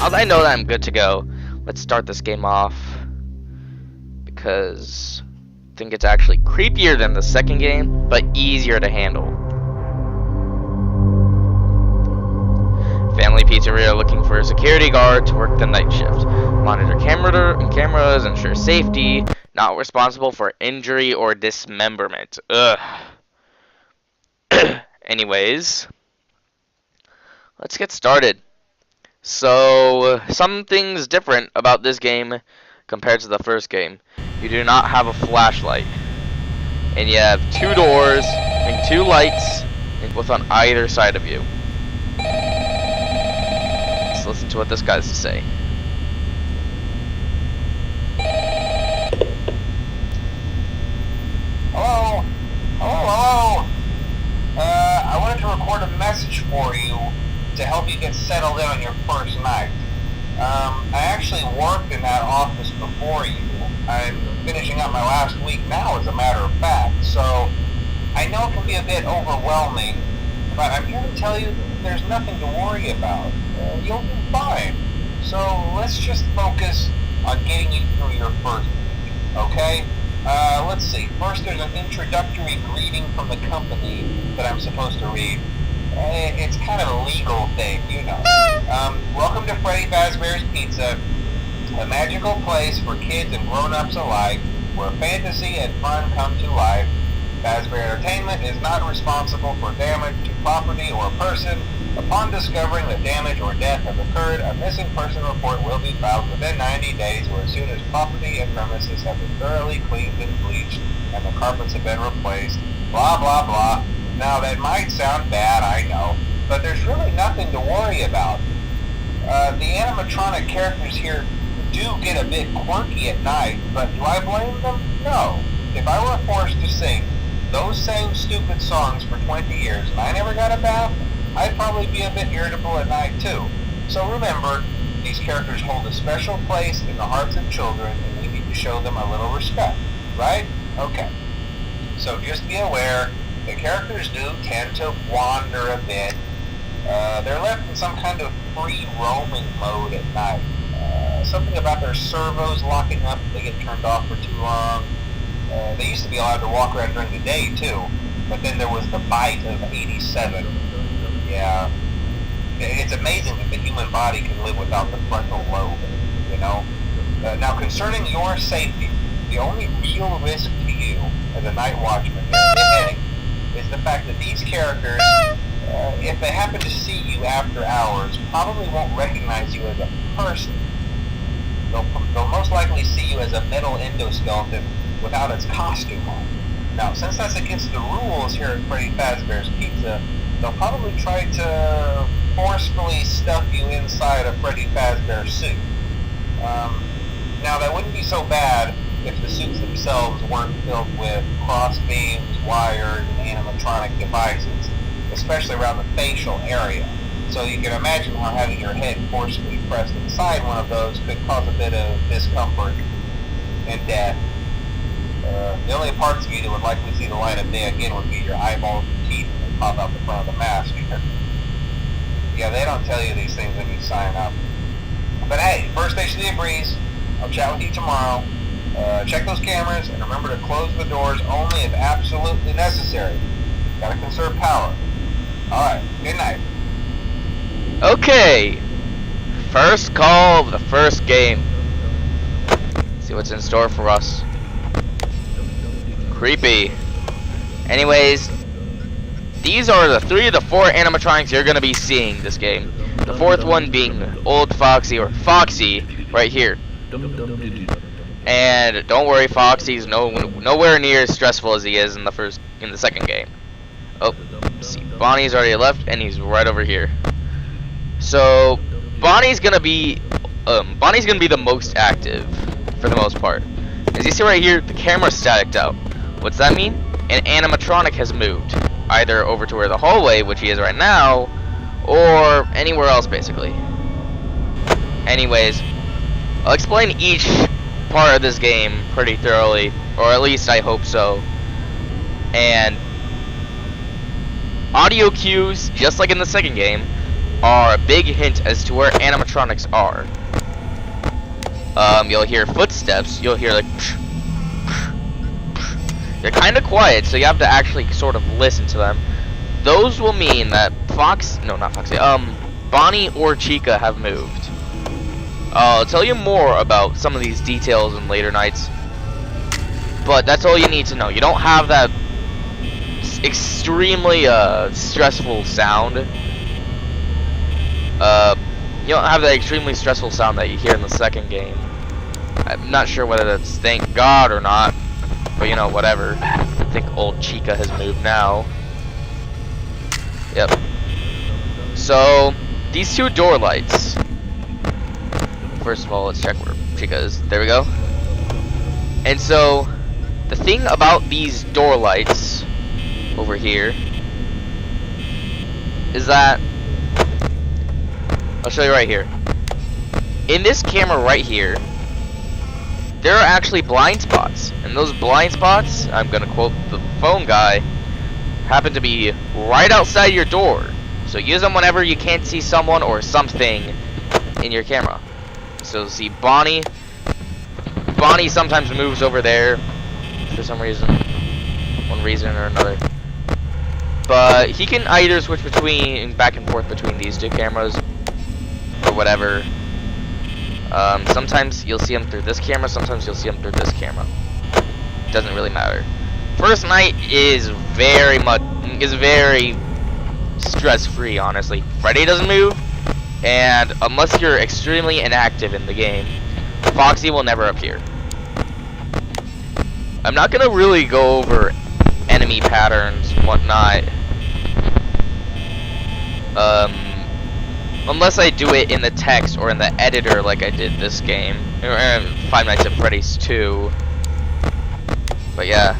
Now that I know that I'm good to go, let's start this game off. Because I think it's actually creepier than the second game, but easier to handle. Family Pizzeria looking for a security guard to work the night shift. Monitor cameras, ensure safety. Not responsible for injury or dismemberment. Ugh. Anyways, let's get started. So, something's different about this game compared to the first game. You do not have a flashlight. And you have 2 doors and 2 lights, and both on either side of you. Let's listen to what this guy has to say. Hello? Hello? I wanted to record a message for you to help you get settled in on your first night. I actually worked in that office before you. I'm finishing up my last week now, as a matter of fact, so I know it can be a bit overwhelming, but I'm here to tell you there's nothing to worry about. You'll be fine. So let's just focus on getting you through your first week, okay? Let's see. First, there's an introductory greeting from the company that I'm supposed to read. It's kind of a legal thing, you know. Welcome to Fazbear's Pizza, a magical place for kids and grown-ups alike, where fantasy and fun come to life. Fazbear Entertainment is not responsible for damage to property or person. Upon discovering that damage or death has occurred, a missing person report will be filed within 90 days, or as soon as property and premises have been thoroughly cleaned and bleached and the carpets have been replaced. Blah, blah, blah. Now, that might sound bad, I know, but there's really nothing to worry about. The animatronic characters here do get a bit quirky at night, but do I blame them? No. If I were forced to sing those same stupid songs for 20 years and I never got a bath, I'd probably be a bit irritable at night too. So remember, these characters hold a special place in the hearts of children, and we need to show them a little respect, right? Okay. So just be aware, the characters do tend to wander a bit. They're left in some kind of free roaming mode at night. Something about their servos locking up if they get turned off for too long. They used to be allowed to walk around during the day too, but then there was the bite of 87. Yeah, it's amazing that the human body can live without the frontal lobe, you know? Now, concerning your safety, the only real risk to you as a night watchman, if any, is the fact that these characters, if they happen to see you after hours, probably won't recognize you as a person. They'll most likely see you as a metal endoskeleton without its costume on. Now, since that's against the rules here at Freddy Fazbear's Pizza, they'll probably try to forcefully stuff you inside a Freddy Fazbear suit. Now, that wouldn't be so bad if the suits themselves weren't filled with cross beams, wires, and animatronic devices, especially around the facial area. So you can imagine how having your head forcefully pressed inside one of those could cause a bit of discomfort and death. The only parts of you that would likely see the light of day again would be your eyeballs and teeth that pop out the front of the mask. Yeah, they don't tell you these things when you sign up. But hey, first station of the breeze. I'll chat with you tomorrow. Check those cameras and remember to close the doors only if absolutely necessary. Gotta conserve power. Alright, good night. Okay, first call of the first game. Let's see what's in store for us. Creepy. Anyways, these are the 3 of the 4 animatronics you're gonna be seeing this game. The 4th one being Old Foxy, or Foxy, right here. And don't worry, Foxy's nowhere near as stressful as he is in the second game. Oh, let's see, Bonnie's already left, and he's right over here. So Bonnie's gonna be the most active for the most part. As you see right here, the camera's staticked out. What's that mean? An animatronic has moved, either over to where the hallway, which he is right now, or anywhere else basically. Anyways, I'll explain each part of this game pretty thoroughly, or at least I hope so. And audio cues, just like in the second game, are a big hint as to where animatronics are. You'll hear footsteps. You'll hear like. They're kind of quiet, so you have to actually sort of listen to them. Those will mean that Bonnie or Chica have moved. I'll tell you more about some of these details in later nights, but that's all you need to know. You don't have that extremely stressful sound. You don't have that extremely stressful sound that you hear in the second game. I'm not sure whether that's thank God or not, but you know, whatever. I think old Chica has moved now. Yep. So, these two door lights. First of all, let's check where Chica is. There we go. And so, the thing about these door lights over here is that I'll show you right here. In this camera right here, there are actually blind spots. And those blind spots, I'm gonna quote the phone guy, happen to be right outside your door. So use them whenever you can't see someone or something in your camera. So see Bonnie sometimes moves over there for some reason. One reason or another. But he can either switch back and forth between these two cameras or whatever. Sometimes you'll see him through this camera, sometimes you'll see him through this camera. Doesn't really matter. First night is very stress-free, honestly. Freddy doesn't move, and unless you're extremely inactive in the game, Foxy will never appear. I'm not gonna really go over enemy patterns and whatnot. Unless I do it in the text or in the editor like I did this game. Five Nights at Freddy's 2. But yeah.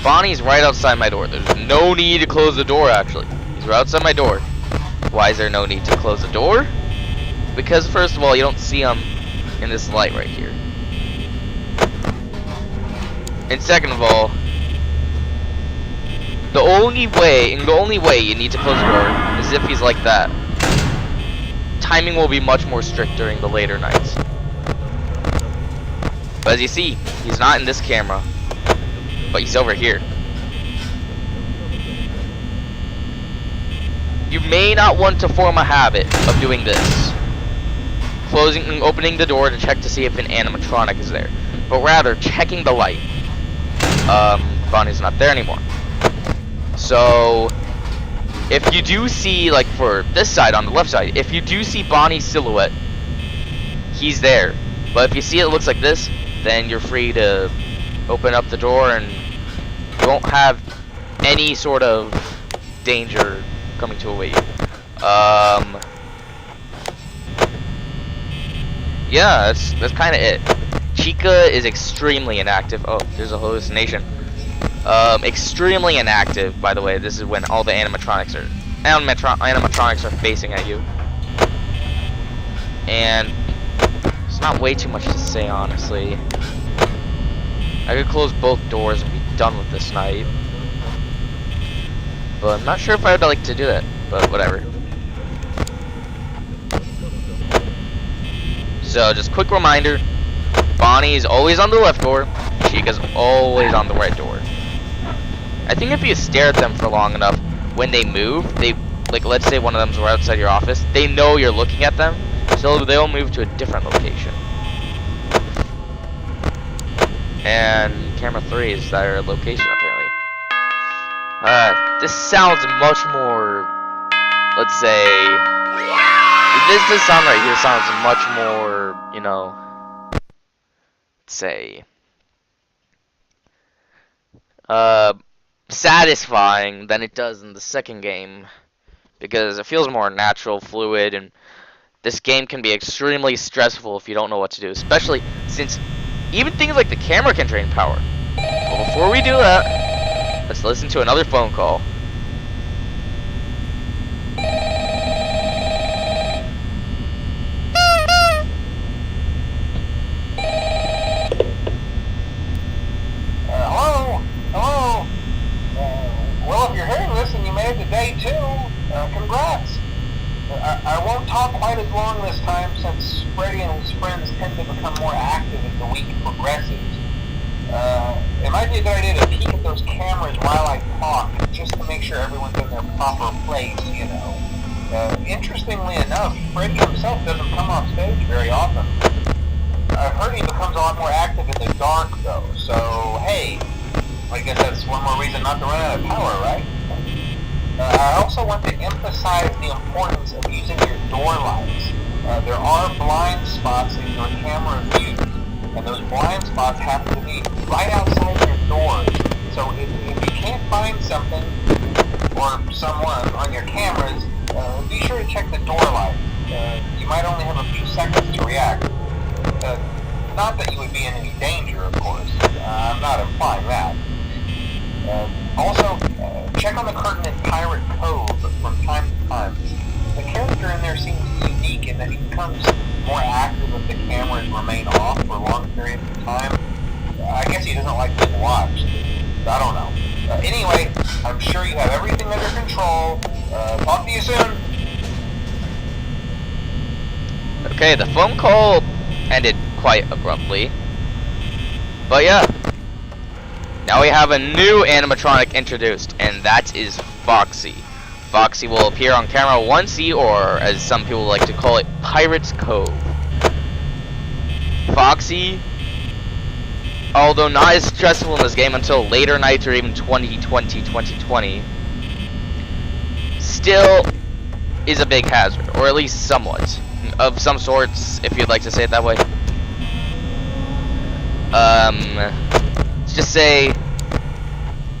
Bonnie's right outside my door. There's no need to close the door, actually. He's right outside my door. Why is there no need to close the door? Because first of all, you don't see him in this light right here. And second of all, the only way you need to close the door is if he's like that. Timing will be much more strict during the later nights. But as you see, he's not in this camera, but he's over here. You may not want to form a habit of doing this. Closing and opening the door to check to see if an animatronic is there, but rather checking the light. Bonnie's not there anymore. So, if you do see, like for this side on the left side, if you do see Bonnie's silhouette, he's there. But if you see it looks like this, then you're free to open up the door and you won't have any sort of danger coming to await you. Yeah, that's kind of it. Chica is extremely inactive. Oh, there's a hallucination. Extremely inactive, by the way. This is when all the animatronics are facing at you. And it's not way too much to say, honestly. I could close both doors and be done with this night. But I'm not sure if I would like to do that, but whatever. So, just quick reminder, Bonnie's always on the left door, Chica's always on the right door. I think if you stare at them for long enough, when they move, like let's say one of them's right outside your office, they know you're looking at them, so they'll move to a different location. And camera 3 is their location, apparently. This sounds much more, let's say, this sound right here sounds much more, you know, let's say, satisfying than it does in the second game, because it feels more natural, fluid, and this game can be extremely stressful if you don't know what to do, especially since even things like the camera can drain power. But before we do that, let's listen to another phone call. Hello? Well, if you're hearing this and you made it to day 2, won't talk quite as long this time since Freddy and his friends tend to become more active as the week progresses. It might be a good idea to peek at those cameras while I talk, just to make sure everyone's in their proper place, you know. Interestingly enough, Freddy himself doesn't come off stage very often. I've heard he becomes a lot more active in the dark, though, so hey, I guess that's one more reason not to run out of power, right? I also want to emphasize the importance of using your door lights. There are blind spots in your camera view, and those blind spots happen to be right outside your doors. So if you can't find something or someone on your cameras, be sure to check the door light. You might only have a few seconds to react. Not that you would be in any danger, of course. I'm not implying that. Also, check on the curtain in Pirate Cove from time to time. The character in there seems unique in that he becomes more active if the cameras remain off for long periods of time. I guess he doesn't like being watched. I don't know. Anyway, I'm sure you have everything under control. Talk to you soon. Okay, the phone call ended quite abruptly. But yeah. Now we have a new animatronic introduced, and that is Foxy. Foxy will appear on camera once, or as some people like to call it, Pirate's Cove. Foxy, although not as stressful in this game until later nights or even 2020, still is a big hazard, or at least somewhat, of some sorts, if you'd like to say it that way. Let's just say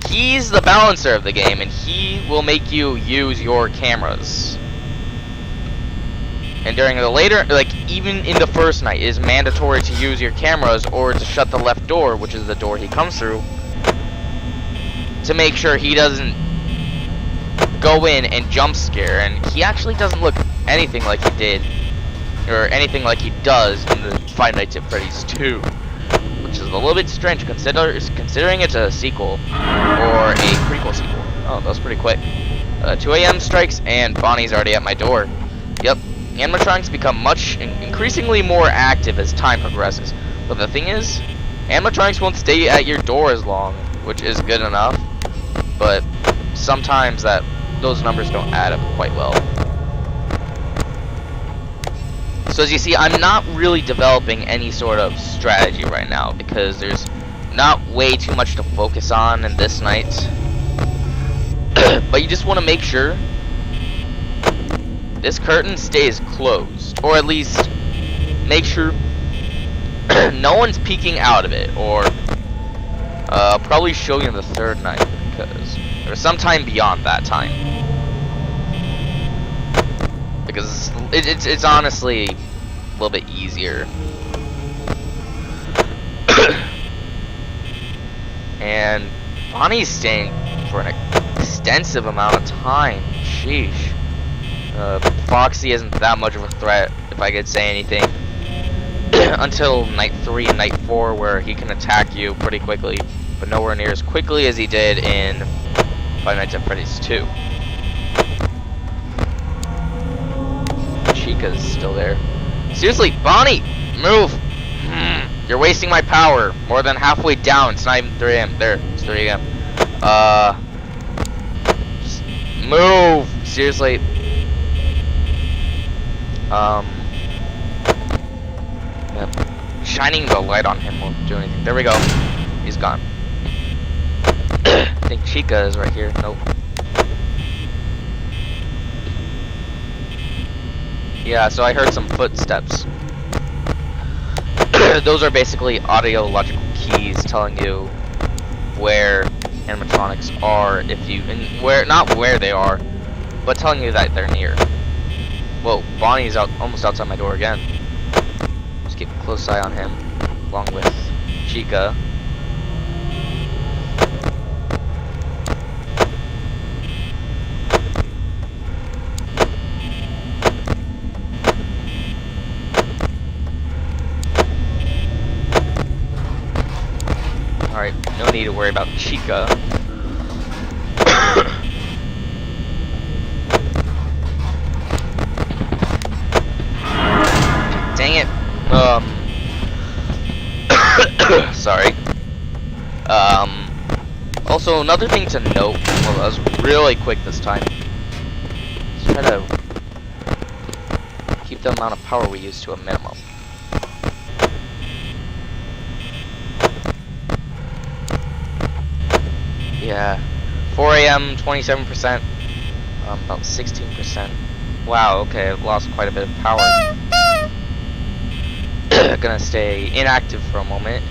he's the balancer of the game, and he will make you use your cameras. And during the later, like even in the first night, it is mandatory to use your cameras or to shut the left door, which is the door he comes through, to make sure he doesn't go in and jump scare. And he actually doesn't look anything like he did, or anything like he does in the Five Nights at Freddy's 2. Which is a little bit strange considering it's a sequel, or a prequel sequel. Oh, that was pretty quick. 2 a.m. strikes, and Bonnie's already at my door. Yep, animatronics become increasingly more active as time progresses. But the thing is, animatronics won't stay at your door as long, which is good enough. But sometimes those numbers don't add up quite well. So as you see, I'm not really developing any sort of strategy right now because there's not way too much to focus on in this night. But you just want to make sure this curtain stays closed, or at least make sure no one's peeking out of it, or I'll probably show you in the third night because there's sometime beyond that time. Because it's honestly a little bit easier. And Bonnie's staying for an extensive amount of time. Sheesh. Foxy isn't that much of a threat, if I could say anything, until night 3 and night 4, where he can attack you pretty quickly, but nowhere near as quickly as he did in Five Nights at Freddy's 2. Chica's still there. Seriously, Bonnie, move! You're wasting my power. More than halfway down. It's not even 3 a.m. There, it's 3 a.m. Just move! Seriously. Yep. Shining the light on him won't do anything. There we go. He's gone. I think Chica is right here. Nope. Yeah, so I heard some footsteps. Those are basically audiological keys telling you where animatronics are, not where they are, but telling you that they're near. Whoa, Bonnie's almost outside my door again. Just keep a close eye on him, along with Chica. Alright, no need to worry about Chica. sorry. Also, another thing to note, well, I was really quick this time. Let's try to keep the amount of power we use to a minimum. Yeah, 4 a.m., 27%, about 16%. Wow, okay, I've lost quite a bit of power. Gonna stay inactive for a moment.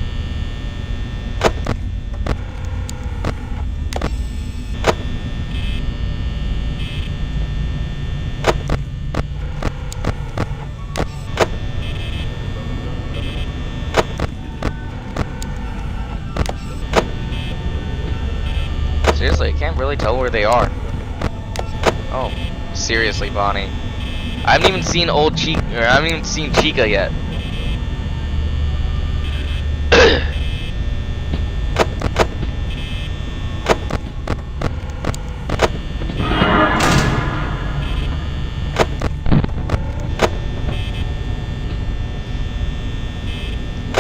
Seriously, I can't really tell where they are. Oh, seriously, Bonnie. I haven't even seen I haven't even seen Chica yet.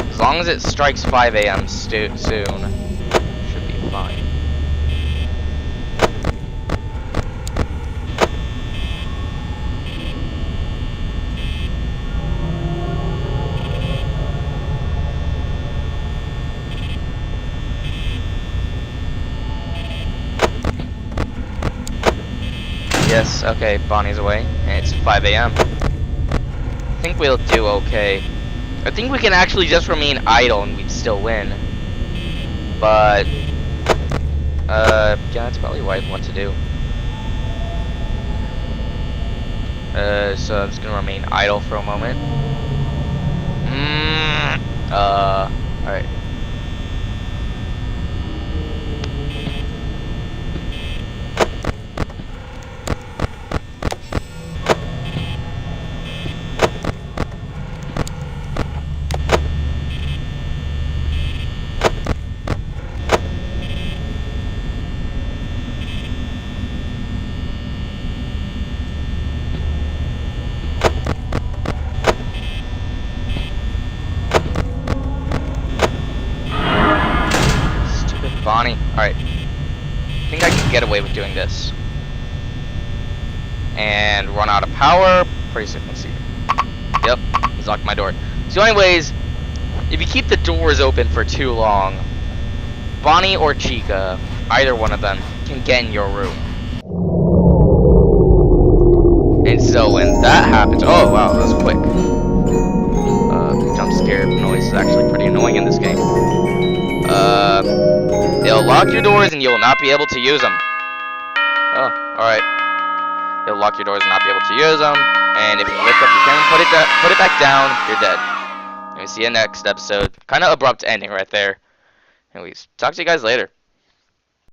As long as it strikes 5 a.m. soon, should be fine. Yes, okay, Bonnie's away, and it's 5 a.m. I think we'll do okay. I think we can actually just remain idle and we'd still win. But, yeah, that's probably what I want to do. So I'm just gonna remain idle for a moment. Alright. Bonnie. Alright. I think I can get away with doing this. And run out of power. Pretty soon, let's see. Yep, he's locked my door. So anyways, if you keep the doors open for too long, Bonnie or Chica, either one of them, can get in your room. And so when that happens, oh wow, that was quick. Jump scare noise is actually pretty annoying in this game. They'll lock your doors and you'll not be able to use them. Oh, alright. They'll lock your doors and not be able to use them. And if you lift up your camera and put it back down, you're dead. And we see you next episode. Kind of abrupt ending right there. Anyways, talk to you guys later.